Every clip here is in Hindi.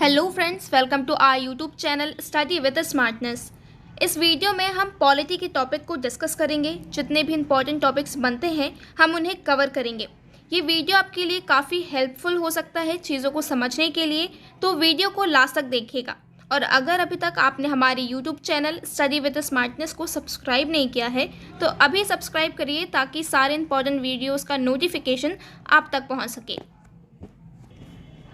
Hello friends, welcome to our YouTube channel study with smartness. इस वीडियो में हम पॉलिटी के टॉपिक को डिस्कस करेंगे। जितने भी इंपॉर्टेंट टॉपिक्स बनते हैं हम उन्हें कवर करेंगे। ये वीडियो आपके लिए काफ़ी हेल्पफुल हो सकता है चीज़ों को समझने के लिए, तो वीडियो को लास्ट तक देखिएगा। और अगर अभी तक आपने हमारे YouTube channel study with smartness को सब्सक्राइब नहीं किया है तो अभी सब्सक्राइब करिए ताकि सारे इंपॉर्टेंट वीडियोज़ का नोटिफिकेशन आप तक पहुँच सके।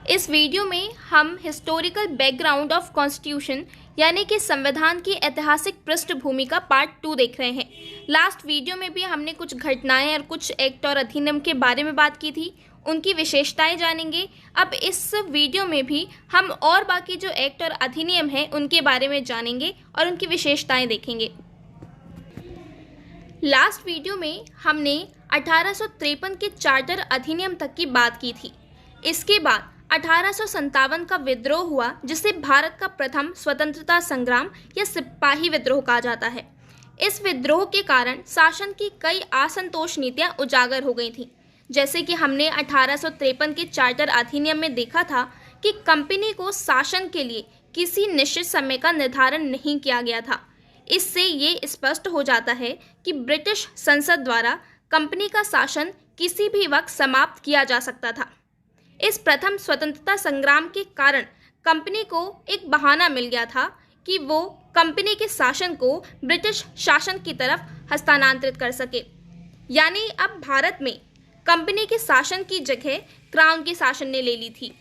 इस वीडियो में हम हिस्टोरिकल बैकग्राउंड ऑफ कॉन्स्टिट्यूशन यानी कि संविधान की ऐतिहासिक पृष्ठभूमि का पार्ट 2 देख रहे हैं। लास्ट वीडियो में भी हमने कुछ घटनाएं और कुछ एक्ट और अधिनियम के बारे में बात की थी, उनकी विशेषताएं जानेंगे। अब इस वीडियो में भी हम और बाकी जो एक्ट और अधिनियम हैं उनके बारे में जानेंगे और उनकी विशेषताएं देखेंगे। लास्ट वीडियो में हमने 1853 के चार्टर अधिनियम तक की बात की थी। इसके बाद 1857 का विद्रोह हुआ, जिसे भारत का प्रथम स्वतंत्रता संग्राम या सिपाही विद्रोह कहा जाता है। इस विद्रोह के कारण शासन की कई असंतोष नीतियां उजागर हो गई थीं। जैसे कि हमने 1853 के चार्टर अधिनियम में देखा था कि कंपनी को शासन के लिए किसी निश्चित समय का निर्धारण नहीं किया गया था। इससे ये स्पष्ट हो जाता है कि ब्रिटिश संसद द्वारा कंपनी का शासन किसी भी वक्त समाप्त किया जा सकता था। इस प्रथम स्वतंत्रता संग्राम के कारण कंपनी को एक बहाना मिल गया था कि वो कंपनी के शासन को ब्रिटिश शासन की तरफ हस्तांतरित कर सके। यानी अब भारत में कंपनी के शासन की जगह क्राउन के शासन ने ले ली थी।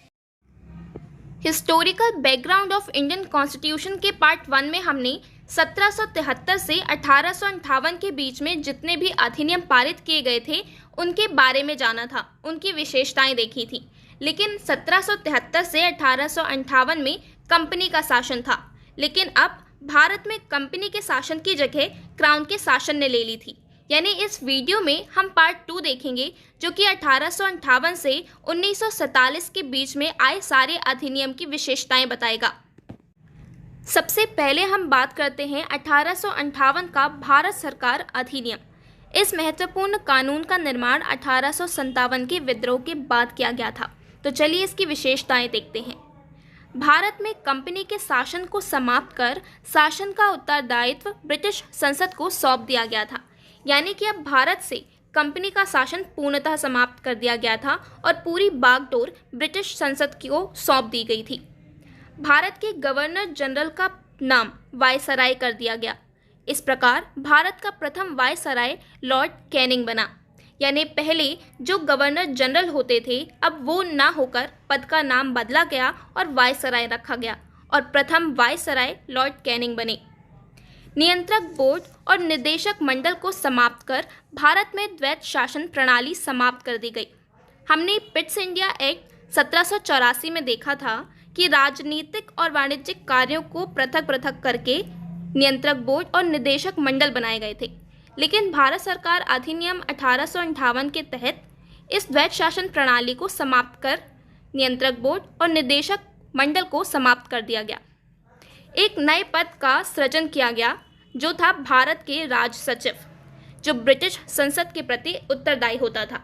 Historical background of Indian constitution के पार्ट 1 में हमने 1773 से 1858 के बीच में जितने भी अधिनियम पारित किए गए थे उनके बारे में जाना था, उनकी विशेषताएं देखी थी। लेकिन 1773 से 1858 में कंपनी का शासन था, लेकिन अब भारत में कंपनी के शासन की जगह क्राउन के शासन ने ले ली थी। यानी इस वीडियो में हम पार्ट 2 देखेंगे जो कि 1858 से 1947 के बीच में आए सारे अधिनियम की विशेषताएं बताएगा। सबसे पहले हम बात करते हैं 1858 का भारत सरकार अधिनियम। इस महत्वपूर्ण कानून का निर्माण 1857 के विद्रोह के बाद किया गया था। तो चलिए इसकी विशेषताएं देखते हैं। भारत में कंपनी के शासन को समाप्त कर शासन का उत्तरदायित्व ब्रिटिश संसद को सौंप दिया गया था। यानी कि अब भारत से कंपनी का शासन पूर्णतः समाप्त कर दिया गया था और पूरी बागडोर ब्रिटिश संसद को सौंप दी गई थी। भारत के गवर्नर जनरल का नाम वायसराय कर दिया गया। इस प्रकार भारत का प्रथम वायसराय लॉर्ड कैनिंग बना। यानी पहले जो गवर्नर जनरल होते थे अब वो ना होकर पद का नाम बदला गया और वायसराय रखा गया और प्रथम वायसराय लॉर्ड कैनिंग बने। नियंत्रक बोर्ड और निदेशक मंडल को समाप्त कर भारत में द्वैत शासन प्रणाली समाप्त कर दी गई। हमने पिट्स इंडिया एक्ट 1784 में देखा था कि राजनीतिक और वाणिज्यिक कार्यों को पृथक पृथक करके नियंत्रक बोर्ड और निदेशक मंडल बनाए गए थे। लेकिन भारत सरकार अधिनियम 1858 के तहत इस द्वैत शासन प्रणाली को समाप्त कर नियंत्रक बोर्ड और निदेशक मंडल को समाप्त कर दिया गया। एक नए पद का सृजन किया गया जो था भारत के राज सचिव, जो ब्रिटिश संसद के प्रति उत्तरदायी होता था।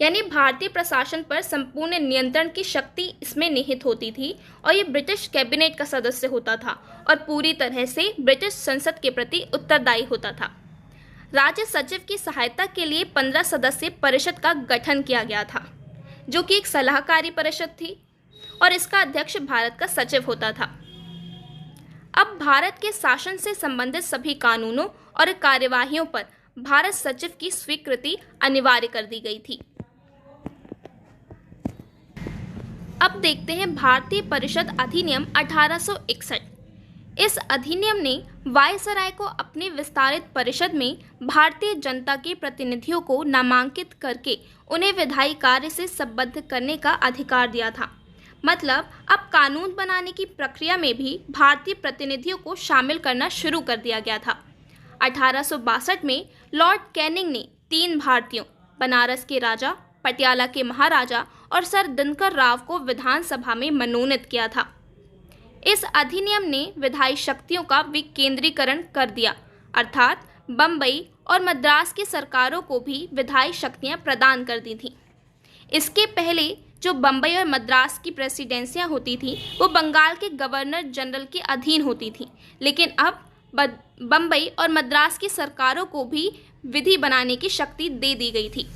यानी भारतीय प्रशासन पर संपूर्ण नियंत्रण की शक्ति इसमें निहित होती थी और ये ब्रिटिश कैबिनेट का सदस्य होता था और पूरी तरह से ब्रिटिश संसद के प्रति उत्तरदायी होता था। राज्य सचिव की सहायता के लिए 15 सदस्यीय परिषद का गठन किया गया था, जो कि एक सलाहकारी परिषद थी और इसका अध्यक्ष भारत का सचिव होता था। अब भारत के शासन से संबंधित सभी कानूनों और कार्यवाहियों पर भारत सचिव की स्वीकृति अनिवार्य कर दी गई थी। अब देखते हैं भारतीय परिषद अधिनियम 1861। इस अधिनियम ने वायसराय को अपनी विस्तारित परिषद में भारतीय जनता के प्रतिनिधियों को नामांकित करके उन्हें विधायी कार्य से संबद्ध करने का अधिकार दिया था। मतलब अब कानून बनाने की प्रक्रिया में भी भारतीय प्रतिनिधियों को शामिल करना शुरू कर दिया गया था। 1862 में लॉर्ड कैनिंग ने 3 भारतीयों, बनारस के राजा, पटियाला के महाराजा और सर दिनकर राव को विधानसभा में मनोनीत किया था। इस अधिनियम ने विधायी शक्तियों का विकेंद्रीकरण कर दिया, अर्थात बम्बई और मद्रास की सरकारों को भी विधायी शक्तियां प्रदान कर दी थीं। इसके पहले जो बम्बई और मद्रास की प्रेसिडेंसियां होती थी वो बंगाल के गवर्नर जनरल के अधीन होती थी, लेकिन अब बम्बई और मद्रास की सरकारों को भी विधि बनाने की शक्ति दे दी गई थी।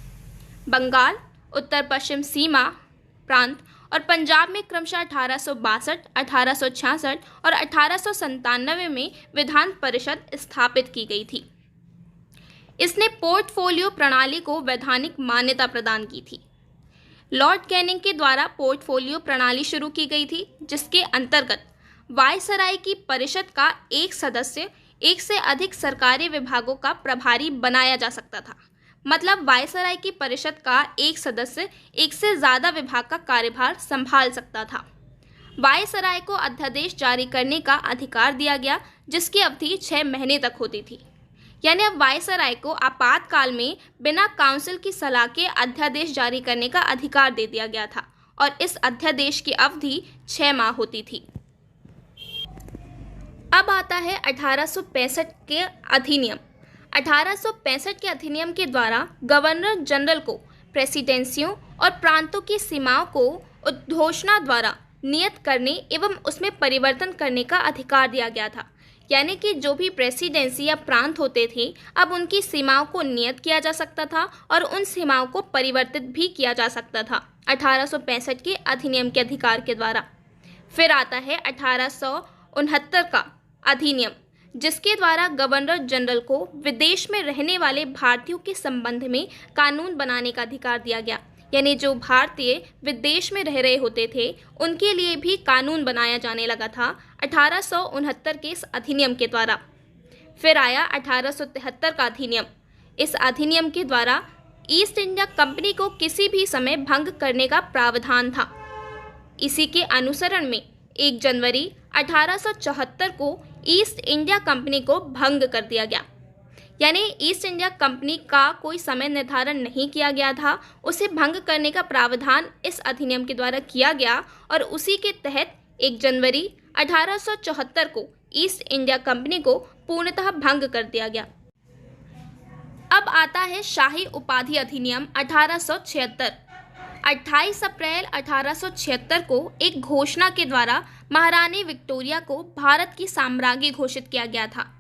बंगाल, उत्तर पश्चिम सीमा प्रांत और पंजाब में क्रमशः 1862, 1866 और 1897 में विधान परिषद स्थापित की गई थी। इसने पोर्टफोलियो प्रणाली को वैधानिक मान्यता प्रदान की थी। लॉर्ड कैनिंग के द्वारा पोर्टफोलियो प्रणाली शुरू की गई थी, जिसके अंतर्गत वायसराय की परिषद का एक सदस्य एक से अधिक सरकारी विभागों का प्रभारी बनाया जा सकता था। मतलब वायसराय की परिषद का एक सदस्य एक से ज़्यादा विभाग का कार्यभार संभाल सकता था। वायसराय को अध्यादेश जारी करने का अधिकार दिया गया, जिसकी अवधि 6 महीने तक होती थी। यानी अब वायसराय को आपातकाल में बिना काउंसिल की सलाह के अध्यादेश जारी करने का अधिकार दे दिया गया था और इस अध्यादेश की अवधि 6 माह होती थी। अब आता है 1865 के अधिनियम। 1865 के अधिनियम के द्वारा गवर्नर जनरल को प्रेसिडेंसियों और प्रांतों की सीमाओं को उद्घोषणा द्वारा नियत करने एवं उसमें परिवर्तन करने का अधिकार दिया गया था। यानी कि जो भी प्रेसिडेंसी या प्रांत होते थे, अब उनकी सीमाओं को नियत किया जा सकता था और उन सीमाओं को परिवर्तित भी किया जा सकता था 1865 के अधिनियम के अधिकार के द्वारा। फिर आता है 1869 का अधिनियम, जिसके द्वारा गवर्नर जनरल को विदेश में रहने वाले भारतीयों के संबंध में कानून बनाने का अधिकार दिया गया। यानी जो भारतीय विदेश में रह रहे होते थे उनके लिए भी कानून बनाया जाने लगा था 1869 के इस अधिनियम के द्वारा। फिर आया 1873 का अधिनियम। इस अधिनियम के द्वारा ईस्ट इंडिया कंपनी को किसी भी समय भंग करने का प्रावधान था। इसी के अनुसरण में 1 जनवरी 1874 को ईस्ट इंडिया कंपनी को भंग कर दिया गया। यानी ईस्ट इंडिया कंपनी का कोई समय निर्धारण नहीं किया गया था, उसे भंग करने का प्रावधान इस अधिनियम के द्वारा किया गया और उसी के तहत 1 जनवरी 1874 को ईस्ट इंडिया कंपनी को पूर्णतः भंग कर दिया गया। अब आता है शाही उपाधि अधिनियम 1876। 28 अप्रैल 1876 को एक घोषणा के द्वारा महारानी विक्टोरिया को भारत की साम्राज्ञी घोषित किया गया था।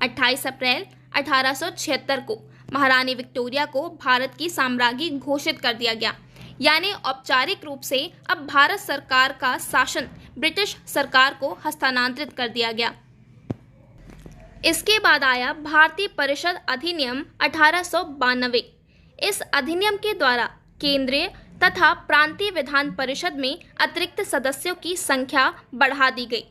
28 अप्रैल 1876 को महारानी विक्टोरिया को भारत की साम्राज्ञी घोषित कर दिया गया। यानी औपचारिक रूप से अब भारत सरकार का शासन ब्रिटिश सरकार को हस्तांतरित कर दिया गया। इसके बाद आया भारतीय परिषद अधिनियम 1892। इस अधिनियम के द्वारा केंद्रीय तथा प्रांतीय विधान परिषद में अतिरिक्त सदस्यों की संख्या बढ़ा दी गई।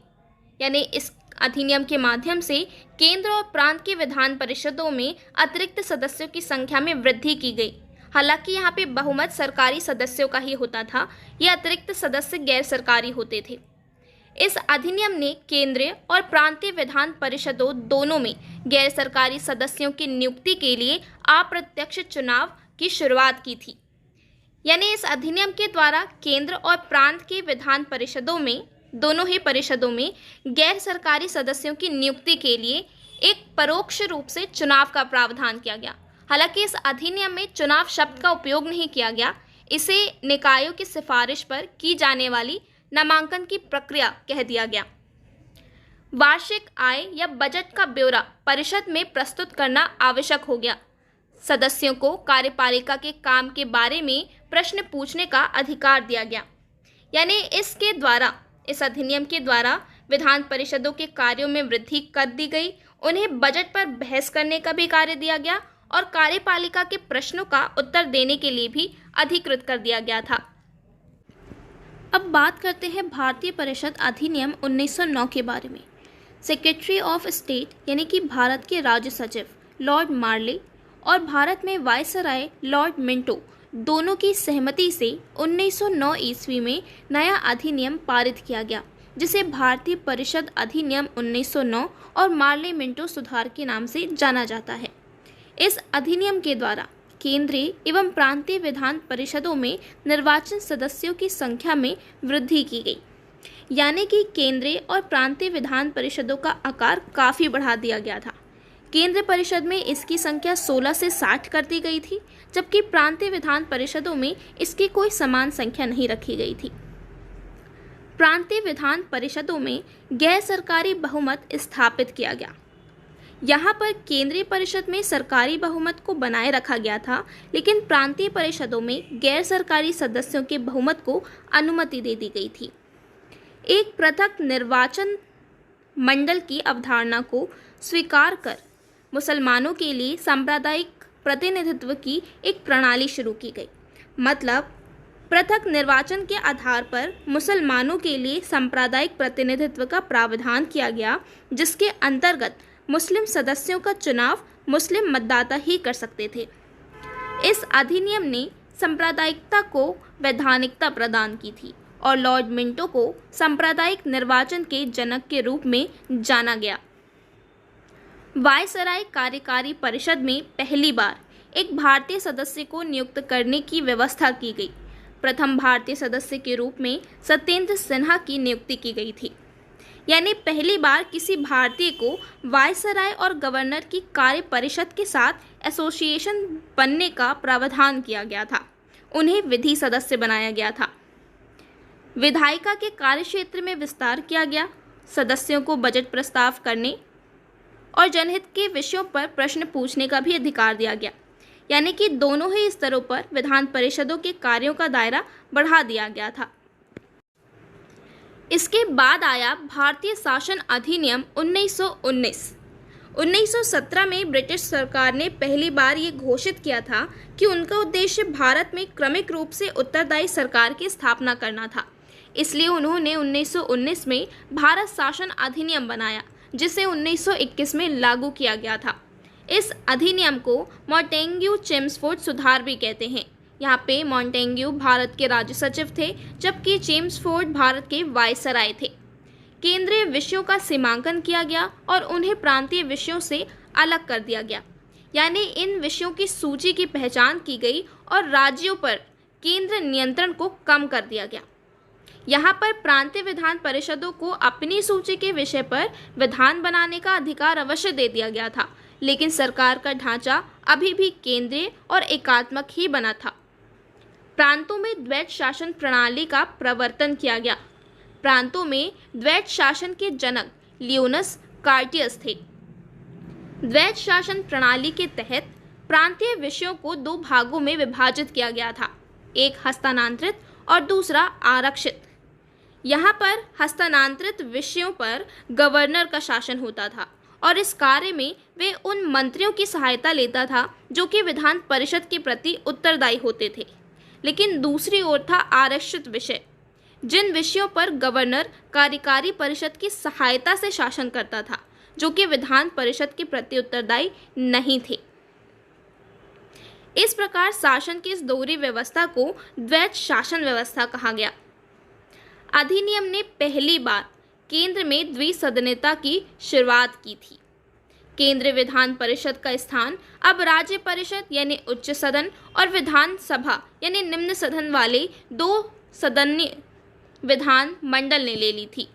यानी इस अधिनियम के माध्यम से केंद्र और प्रांत की विधान परिषदों में अतिरिक्त सदस्यों की संख्या में वृद्धि की गई। हालांकि यहाँ पे बहुमत सरकारी सदस्यों का ही होता था, ये अतिरिक्त सदस्य गैर सरकारी होते थे। इस अधिनियम ने केंद्रीय और प्रांतीय विधान परिषदों दोनों में गैर सरकारी सदस्यों की नियुक्ति के लिए अप्रत्यक्ष चुनाव की शुरुआत की थी। यानी इस अधिनियम के द्वारा केंद्र और प्रांत की विधान परिषदों में, दोनों ही परिषदों में गैर सरकारी सदस्यों की नियुक्ति के लिए एक परोक्ष रूप से चुनाव का प्रावधान किया गया। हालांकि इस अधिनियम में चुनाव शब्द का उपयोग नहीं किया गया, इसे निकायों की सिफारिश पर की जाने वाली नामांकन की प्रक्रिया कह दिया गया। वार्षिक आय या बजट का ब्यौरा परिषद में प्रस्तुत करना आवश्यक हो गया। सदस्यों को कार्यपालिका के काम के बारे में प्रश्न पूछने का अधिकार दिया गया। यानी इसके द्वारा, इस अधिनियम के द्वारा विधान परिषदों के कार्यों में वृद्धि कर दी गई। उन्हें बजट पर बहस करने का भी कार्य दिया गया और कार्यपालिका के प्रश्नों का उत्तर देने के लिए भी अधिकृत कर दिया गया था। अब बात करते हैं भारतीय परिषद अधिनियम 1909 के बारे में। सेक्रेटरी ऑफ स्टेट यानी कि भारत के राज्य सचिव लॉर्ड मार्ले और भारत में वायसराय लॉर्ड मिंटो दोनों की सहमति से 1909 ईस्वी में नया अधिनियम पारित किया गया, जिसे भारतीय परिषद अधिनियम 1909 और मार्ले मिंटो सुधार के नाम से जाना जाता है। इस अधिनियम के द्वारा केंद्रीय एवं प्रांतीय विधान परिषदों में निर्वाचन सदस्यों की संख्या में वृद्धि की गई। यानी कि केंद्रीय और प्रांतीय विधान परिषदों का आकार काफ़ी बढ़ा दिया गया था। केंद्र परिषद में इसकी संख्या 16 से 60 कर दी गई थी, जबकि प्रांतीय विधान परिषदों में इसकी कोई समान संख्या नहीं रखी गई थी। प्रांतीय विधान परिषदों में गैर सरकारी बहुमत स्थापित किया गया। यहाँ पर केंद्रीय परिषद में सरकारी बहुमत को बनाए रखा गया था, लेकिन प्रांतीय परिषदों में गैर सरकारी सदस्यों के बहुमत को अनुमति दे दी गई थी। एक पृथक निर्वाचन मंडल की अवधारणा को स्वीकार कर मुसलमानों के लिए सांप्रदायिक प्रतिनिधित्व की एक प्रणाली शुरू की गई। मतलब पृथक निर्वाचन के आधार पर मुसलमानों के लिए सांप्रदायिक प्रतिनिधित्व का प्रावधान किया गया, जिसके अंतर्गत मुस्लिम सदस्यों का चुनाव मुस्लिम मतदाता ही कर सकते थे। इस अधिनियम ने सांप्रदायिकता को वैधानिकता प्रदान की थी और लॉर्ड मिंटो को सांप्रदायिक निर्वाचन के जनक के रूप में जाना गया। वायसराय कार्यकारी परिषद में पहली बार एक भारतीय सदस्य को नियुक्त करने की व्यवस्था की गई। प्रथम भारतीय सदस्य के रूप में सत्येंद्र सिन्हा की नियुक्ति की गई थी। यानी पहली बार किसी भारतीय को वायसराय और गवर्नर की कार्य परिषद के साथ एसोसिएशन बनने का प्रावधान किया गया था। उन्हें विधि सदस्य बनाया गया था। विधायिका के कार्यक्षेत्र में विस्तार किया गया। सदस्यों को बजट प्रस्ताव करने और जनहित के विषयों पर प्रश्न पूछने का भी अधिकार दिया गया। यानी कि दोनों ही स्तरों पर विधान परिषदों के कार्यों का दायरा बढ़ा दिया गया था। इसके बाद आया भारतीय शासन अधिनियम 1919। 1917 में ब्रिटिश सरकार ने पहली बार ये घोषित किया था कि उनका उद्देश्य भारत में क्रमिक रूप से उत्तरदायी सरकार की स्थापना करना था। इसलिए उन्होंने 1919 में भारत शासन अधिनियम बनाया, जिसे 1921 में लागू किया गया था। इस अधिनियम को मॉन्टेग्यू चेम्सफोर्ड सुधार भी कहते हैं। यहाँ पे मॉन्टेग्यू भारत के राज्य सचिव थे, जबकि चेम्सफोर्ड भारत के वायसराय थे। केंद्रीय विषयों का सीमांकन किया गया और उन्हें प्रांतीय विषयों से अलग कर दिया गया। यानी इन विषयों की सूची की पहचान की गई और राज्यों पर केंद्र नियंत्रण को कम कर दिया गया। यहाँ पर प्रांतीय विधान परिषदों को अपनी सूची के विषय पर विधान बनाने का अधिकार अवश्य दे दिया गया था, लेकिन सरकार का ढांचा अभी भी केंद्रीय और एकात्मक ही बना था। प्रांतों में द्वैत शासन प्रणाली का प्रवर्तन किया गया। प्रांतों में द्वैत शासन के जनक लियोनस कार्टियस थे। द्वैत शासन प्रणाली के तहत प्रांतीय विषयों को दो भागों में विभाजित किया गया था, एक हस्तांतरित और दूसरा आरक्षित। यहाँ पर हस्तांतरित विषयों पर गवर्नर का शासन होता था और इस कार्य में वे उन मंत्रियों की सहायता लेता था जो कि विधान परिषद के प्रति उत्तरदायी होते थे। लेकिन दूसरी ओर था आरक्षित विषय, जिन विषयों पर गवर्नर कार्यकारी परिषद की सहायता से शासन करता था, जो कि विधान परिषद के प्रति उत्तरदायी नहीं थे। इस प्रकार शासन की इस दोहरी व्यवस्था को द्वैत शासन व्यवस्था कहा गया। अधिनियम ने पहली बार केंद्र में द्विसदनीयता की शुरुआत की थी। केंद्रीय विधान परिषद का स्थान अब राज्य परिषद यानी उच्च सदन और विधान सभा यानी निम्न सदन वाले दो सदनीय विधान मंडल ने ले ली थी।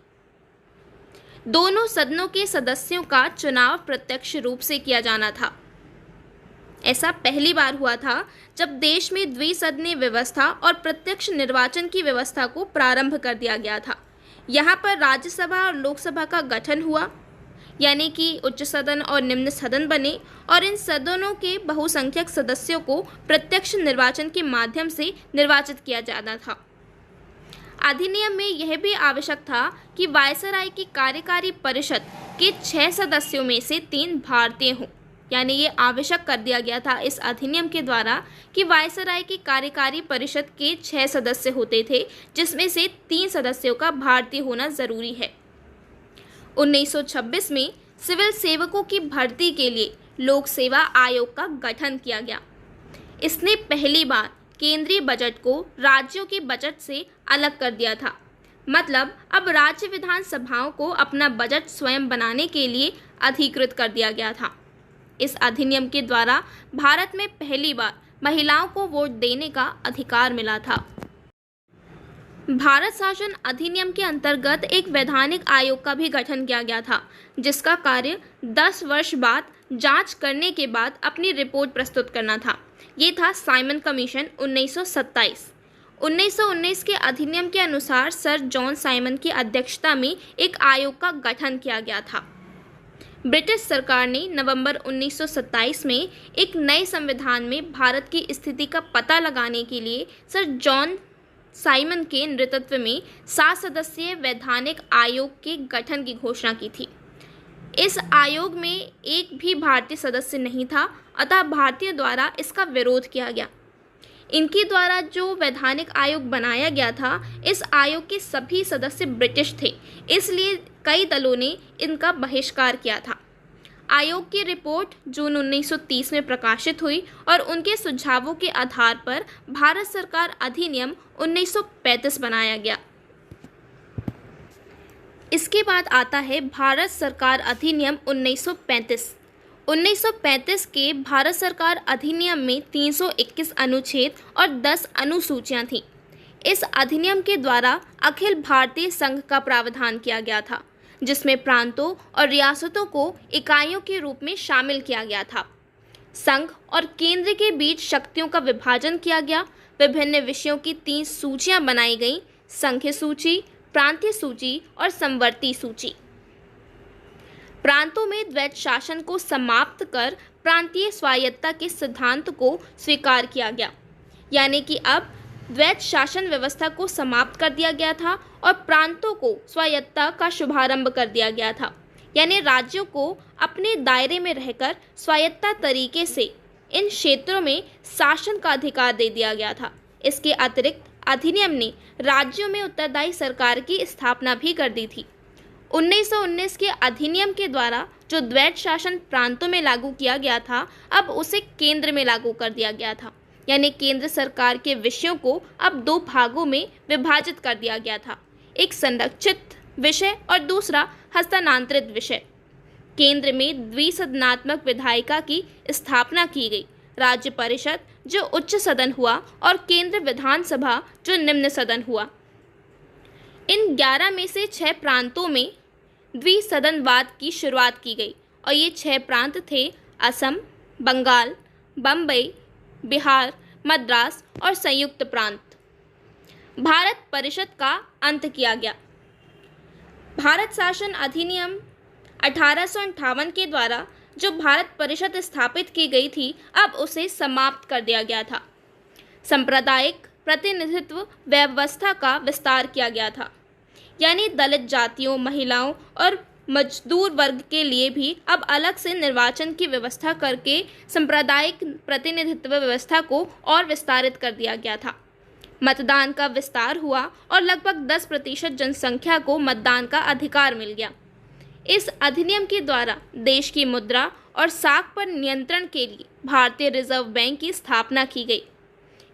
दोनों सदनों के सदस्यों का चुनाव प्रत्यक्ष रूप से किया जाना था। ऐसा पहली बार हुआ था जब देश में द्विसदनीय व्यवस्था और प्रत्यक्ष निर्वाचन की व्यवस्था को प्रारंभ कर दिया गया था। यहाँ पर राज्यसभा और लोकसभा का गठन हुआ, यानी कि उच्च सदन और निम्न सदन बने और इन सदनों के बहुसंख्यक सदस्यों को प्रत्यक्ष निर्वाचन के माध्यम से निर्वाचित किया जाना था। अधिनियम में यह भी आवश्यक था कि वायसराय की कार्यकारी परिषद के 6 सदस्यों में से 3 भारतीय हों। यानी ये आवश्यक कर दिया गया था इस अधिनियम के द्वारा कि वायसराय की कार्यकारी परिषद के 6 सदस्य होते थे, जिसमें से 3 सदस्यों का भारतीय होना जरूरी है। 1926 में सिविल सेवकों की भर्ती के लिए लोक सेवा आयोग का गठन किया गया। इसने पहली बार केंद्रीय बजट को राज्यों के बजट से अलग कर दिया था। मतलब अब राज्य विधानसभाओं को अपना बजट स्वयं बनाने के लिए अधिकृत कर दिया गया था। इस अधिनियम के द्वारा भारत में पहली बार महिलाओं को वोट देने का अधिकार मिला था। भारत शासन अधिनियम के अंतर्गत एक वैधानिक आयोग का भी गठन किया गया था, जिसका कार्य 10 वर्ष बाद जांच करने के बाद अपनी रिपोर्ट प्रस्तुत करना था। ये था साइमन कमीशन 1927। 1919 के अधिनियम के अनुसार सर जॉन साइमन की अध्यक्षता में एक आयोग का गठन किया गया था। ब्रिटिश सरकार ने नवंबर 1927 में एक नए संविधान में भारत की स्थिति का पता लगाने के लिए सर जॉन साइमन के नेतृत्व में 7 सदस्यीय वैधानिक आयोग के गठन की घोषणा की थी। इस आयोग में एक भी भारतीय सदस्य नहीं था, अतः भारतीयों द्वारा इसका विरोध किया गया। इनके द्वारा जो वैधानिक आयोग बनाया गया था, इस आयोग के सभी सदस्य ब्रिटिश थे, इसलिए कई दलों ने इनका बहिष्कार किया था। आयोग की रिपोर्ट जून 1930 में प्रकाशित हुई और उनके सुझावों के आधार पर भारत सरकार अधिनियम 1935 बनाया गया। इसके बाद आता है भारत सरकार अधिनियम 1935। 1935 के भारत सरकार अधिनियम में 321 अनुच्छेद और 10 अनुसूचियां थीं। इस अधिनियम के द्वारा अखिल भारतीय संघ का प्रावधान किया गया था, जिसमें प्रांतों और रियासतों को इकाइयों के रूप में शामिल किया गया था। संघ और केंद्र के बीच शक्तियों का विभाजन किया गया। विभिन्न विषयों की 3 सूचियां बनाई गईं: संघीय सूची, प्रांतीय सूची और समवर्ती सूची। प्रांतों में द्वैत शासन को समाप्त कर प्रांतीय स्वायत्तता के सिद्धांत को स्वीकार किया गया, यानी कि अब द्वैत शासन व्यवस्था को समाप्त कर दिया गया था और प्रांतों को स्वायत्तता का शुभारंभ कर दिया गया था, यानी राज्यों को अपने दायरे में रहकर स्वायत्तता तरीके से इन क्षेत्रों में शासन का अधिकार दे दिया गया था। इसके अतिरिक्त अधिनियम ने राज्यों में उत्तरदायी सरकार की स्थापना भी कर दी थी। 1919 के अधिनियम के द्वारा जो द्वैत शासन प्रांतों में लागू किया गया था, अब उसे केंद्र में लागू कर दिया गया था, यानी केंद्र सरकार के विषयों को अब 2 भागों में विभाजित कर दिया गया था, एक संरक्षित विषय और दूसरा हस्तांतरित विषय। केंद्र में द्विसदनात्मक विधायिका की स्थापना की गई, राज्य परिषद जो उच्च सदन हुआ और केंद्र विधानसभा जो निम्न सदन हुआ। इन 11 में से 6 प्रांतों में द्विसदनवाद की शुरुआत की गई और ये 6 प्रांत थे: असम, बंगाल, बम्बई, बिहार, मद्रास और संयुक्त प्रांत। भारत परिषद का अंत किया गया। भारत शासन अधिनियम 1858 के द्वारा जो भारत परिषद स्थापित की गई थी, अब उसे समाप्त कर दिया गया था। सांप्रदायिक प्रतिनिधित्व व्यवस्था का विस्तार किया गया था, यानी दलित जातियों, महिलाओं और मजदूर वर्ग के लिए भी अब अलग से निर्वाचन की व्यवस्था करके सांप्रदायिक प्रतिनिधित्व व्यवस्था को और विस्तारित कर दिया गया था। मतदान का विस्तार हुआ और लगभग 10% जनसंख्या को मतदान का अधिकार मिल गया। इस अधिनियम के द्वारा देश की मुद्रा और साख पर नियंत्रण के लिए भारतीय रिजर्व बैंक की स्थापना की गई।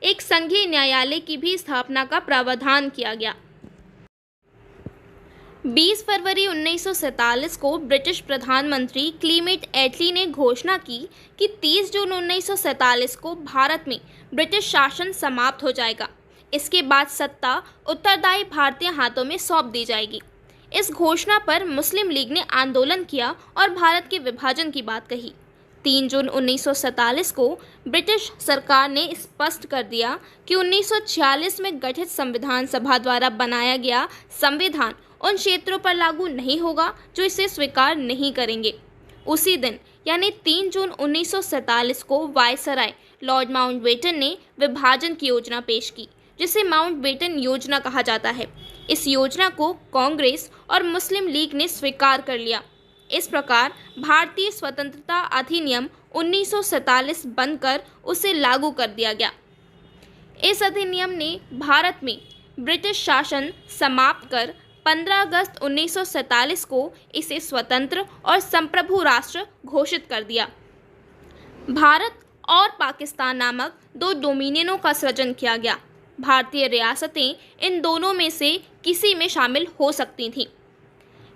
एक संघीय न्यायालय की भी स्थापना का प्रावधान किया गया। 20 फरवरी 1947 को ब्रिटिश प्रधानमंत्री क्लीमेट एटली ने घोषणा की कि 30 जून 1947 को भारत में ब्रिटिश शासन समाप्त हो जाएगा। इसके बाद सत्ता उत्तरदायी भारतीय हाथों में सौंप दी जाएगी। इस घोषणा पर मुस्लिम लीग ने आंदोलन किया और भारत के विभाजन की बात कही। 3 जून 1947 को ब्रिटिश सरकार ने स्पष्ट कर दिया कि 1946 में गठित संविधान सभा द्वारा बनाया गया संविधान उन क्षेत्रों पर लागू नहीं होगा जो इसे स्वीकार नहीं करेंगे। उसी दिन यानी 3 जून 1947 को वायसराय लॉर्ड माउंटबेटन ने विभाजन की योजना पेश की, जिसे माउंटबेटन योजना कहा जाता है। इस योजना को कांग्रेस और मुस्लिम लीग ने स्वीकार कर लिया। इस प्रकार भारतीय स्वतंत्रता अधिनियम 1947 बनकर उसे लागू कर दिया गया। इस अधिनियम ने भारत में ब्रिटिश शासन समाप्त कर 15 अगस्त 1947 को इसे स्वतंत्र और संप्रभु राष्ट्र घोषित कर दिया। भारत और पाकिस्तान नामक 2 डोमिनियनों का सृजन किया गया। भारतीय रियासतें इन दोनों में से किसी में शामिल हो सकती थीं।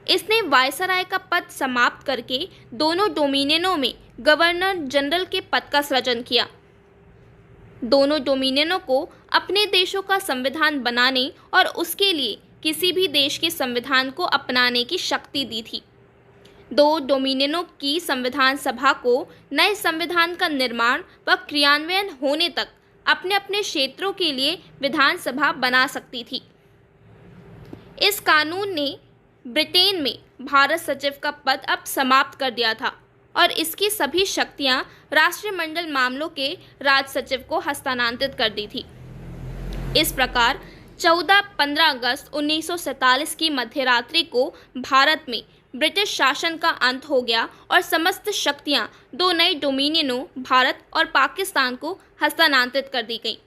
इसने वायसराय का पद समाप्त करके दोनों डोमिनियनों में गवर्नर जनरल के पद का सृजन किया। दोनों डोमिनियनों को अपने देशों का संविधान बनाने और उसके लिए किसी भी देश के संविधान को अपनाने की शक्ति दी थी। दो डोमिनियनों की संविधान सभा को नए संविधान का निर्माण व क्रियान्वयन होने तक अपने अपने क्षेत्रों के लिए विधानसभा बना सकती थी। इस कानून ने ब्रिटेन में भारत सचिव का पद अब समाप्त कर दिया था और इसकी सभी शक्तियां राष्ट्रमंडल मामलों के राज सचिव को हस्तांतरित कर दी थी। इस प्रकार 14-15 अगस्त 1947 की मध्यरात्रि को भारत में ब्रिटिश शासन का अंत हो गया और समस्त शक्तियां दो नए डोमिनियनों भारत और पाकिस्तान को हस्तांतरित कर दी गई।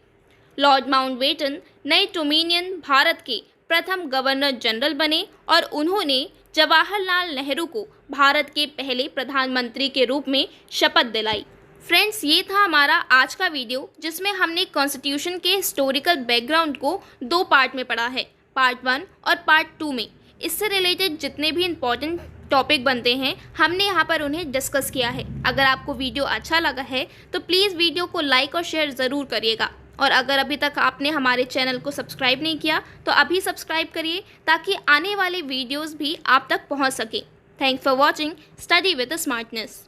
लॉर्ड माउंटबेटन नए डोमिनियन भारत के प्रथम गवर्नर जनरल बने और उन्होंने जवाहरलाल नेहरू को भारत के पहले प्रधानमंत्री के रूप में शपथ दिलाई। फ्रेंड्स, ये था हमारा आज का वीडियो जिसमें हमने कॉन्स्टिट्यूशन के हिस्टोरिकल बैकग्राउंड को दो पार्ट में पढ़ा है, पार्ट 1 और पार्ट 2 में। इससे रिलेटेड जितने भी इम्पॉर्टेंट टॉपिक बनते हैं हमने यहाँ पर उन्हें डिस्कस किया है। अगर आपको वीडियो अच्छा लगा है तो प्लीज़ वीडियो को लाइक और शेयर ज़रूर करिएगा, और अगर अभी तक आपने हमारे चैनल को सब्सक्राइब नहीं किया तो अभी सब्सक्राइब करिए ताकि आने वाले वीडियोस भी आप तक पहुंच सके। Thanks for watching study with smartness.